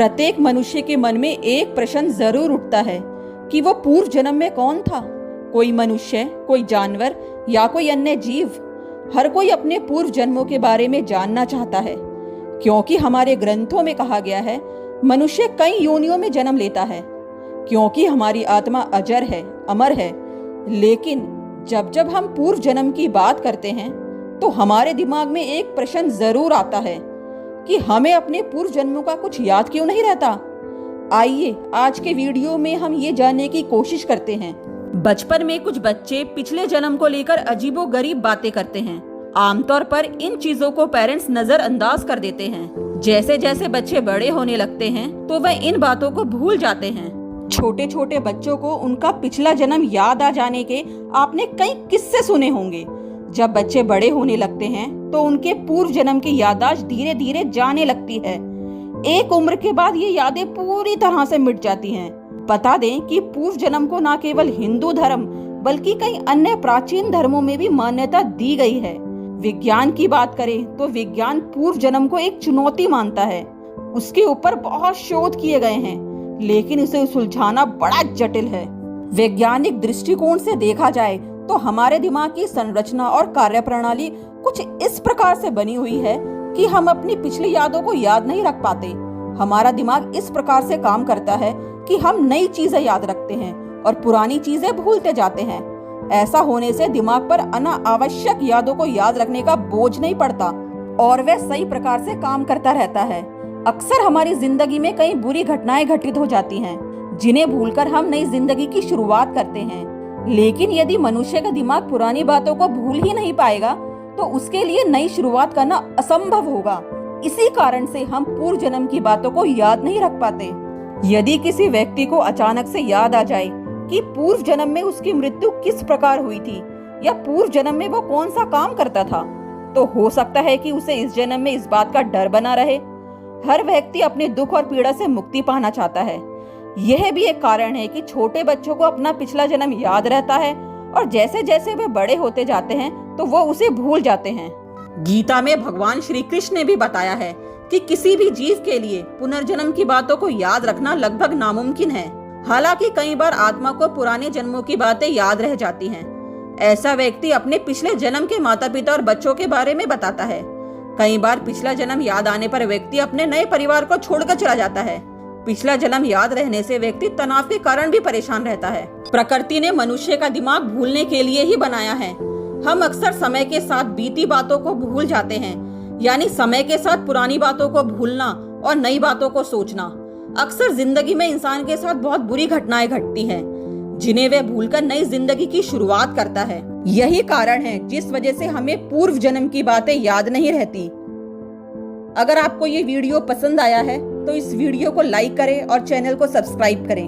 प्रत्येक मनुष्य के मन में एक प्रश्न जरूर उठता है कि वो पूर्व जन्म में कौन था। कोई मनुष्य, कोई जानवर या कोई अन्य जीव, हर कोई अपने पूर्व जन्मों के बारे में जानना चाहता है, क्योंकि हमारे ग्रंथों में कहा गया है मनुष्य कई योनियों में जन्म लेता है, क्योंकि हमारी आत्मा अजर है, अमर है। लेकिन जब जब हम पूर्व जन्म की बात करते हैं तो हमारे दिमाग में एक प्रश्न जरूर आता है कि हमें अपने पूर्व जन्मों का कुछ याद क्यों नहीं रहता। आइए आज के वीडियो में हम ये जानने की कोशिश करते हैं। बचपन में कुछ बच्चे पिछले जन्म को लेकर अजीबोगरीब बातें करते हैं। आमतौर पर इन चीजों को पेरेंट्स नजरअंदाज कर देते हैं। जैसे जैसे बच्चे बड़े होने लगते हैं तो वह इन बातों को भूल जाते हैं। छोटे छोटे बच्चों को उनका पिछला जन्म याद आ जाने के आपने कई किस्से सुने होंगे। जब बच्चे बड़े होने लगते हैं तो उनके पूर्व जन्म की याददाश्त धीरे धीरे जाने लगती है। एक उम्र के बाद ये यादें पूरी तरह से मिट जाती हैं। बता दें कि पूर्व जन्म को न केवल हिंदू धर्म बल्कि कई अन्य प्राचीन धर्मों में भी मान्यता दी गई है। विज्ञान की बात करें तो विज्ञान पूर्व जन्म को एक चुनौती मानता है। उसके ऊपर बहुत शोध किए गए हैं, लेकिन उसे सुलझाना बड़ा जटिल है। वैज्ञानिक दृष्टिकोण से देखा जाए तो हमारे दिमाग की संरचना और कार्यप्रणाली कुछ इस प्रकार से बनी हुई है कि हम अपनी पिछली यादों को याद नहीं रख पाते। हमारा दिमाग इस प्रकार से काम करता है कि हम नई चीजें याद रखते हैं और पुरानी चीजें भूलते जाते हैं। ऐसा होने से दिमाग पर अनावश्यक यादों को याद रखने का बोझ नहीं पड़ता और वह सही प्रकार से काम करता रहता है। अक्सर हमारी जिंदगी में कई बुरी घटनाएं घटित हो जाती हैं, जिन्हें भूलकर हम नई जिंदगी की शुरुआत करते हैं। लेकिन यदि मनुष्य का दिमाग पुरानी बातों को भूल ही नहीं पाएगा तो उसके लिए नई शुरुआत करना असंभव होगा। इसी कारण से हम पूर्व जन्म की बातों को याद नहीं रख पाते। यदि किसी व्यक्ति को अचानक से याद आ जाए कि पूर्व जन्म में उसकी मृत्यु किस प्रकार हुई थी या पूर्व जन्म में वो कौन सा काम करता था, तो हो सकता है कि उसे इस जन्म में इस बात का डर बना रहे। हर व्यक्ति अपने दुख और पीड़ा से मुक्ति पाना चाहता है। यह भी एक कारण है कि छोटे बच्चों को अपना पिछला जन्म याद रहता है और जैसे जैसे वे बड़े होते जाते हैं तो वो उसे भूल जाते हैं। गीता में भगवान श्री कृष्ण ने भी बताया है कि किसी भी जीव के लिए पुनर्जन्म की बातों को याद रखना लगभग नामुमकिन है। हालांकि कई बार आत्मा को पुराने जन्मों की बातें याद रह जाती हैं। ऐसा व्यक्ति अपने पिछले जन्म के माता पिता और बच्चों के बारे में बताता है। कई बार पिछला जन्म याद आने पर व्यक्ति अपने नए परिवार को छोड़कर चला जाता है। पिछला जन्म याद रहने से व्यक्ति तनाव के कारण भी परेशान रहता है। प्रकृति ने मनुष्य का दिमाग भूलने के लिए ही बनाया है। हम अक्सर समय के साथ बीती बातों को भूल जाते हैं, यानी समय के साथ पुरानी बातों को भूलना और नई बातों को सोचना। अक्सर जिंदगी में इंसान के साथ बहुत बुरी घटनाएं घटती हैं, जिन्हें वह भूलकर नई जिंदगी की शुरुआत करता है। यही कारण है जिस वजह से हमें पूर्व जन्म की बातें याद नहीं रहती। अगर आपको ये वीडियो पसंद आया है तो इस वीडियो को लाइक करें और चैनल को सब्सक्राइब करें।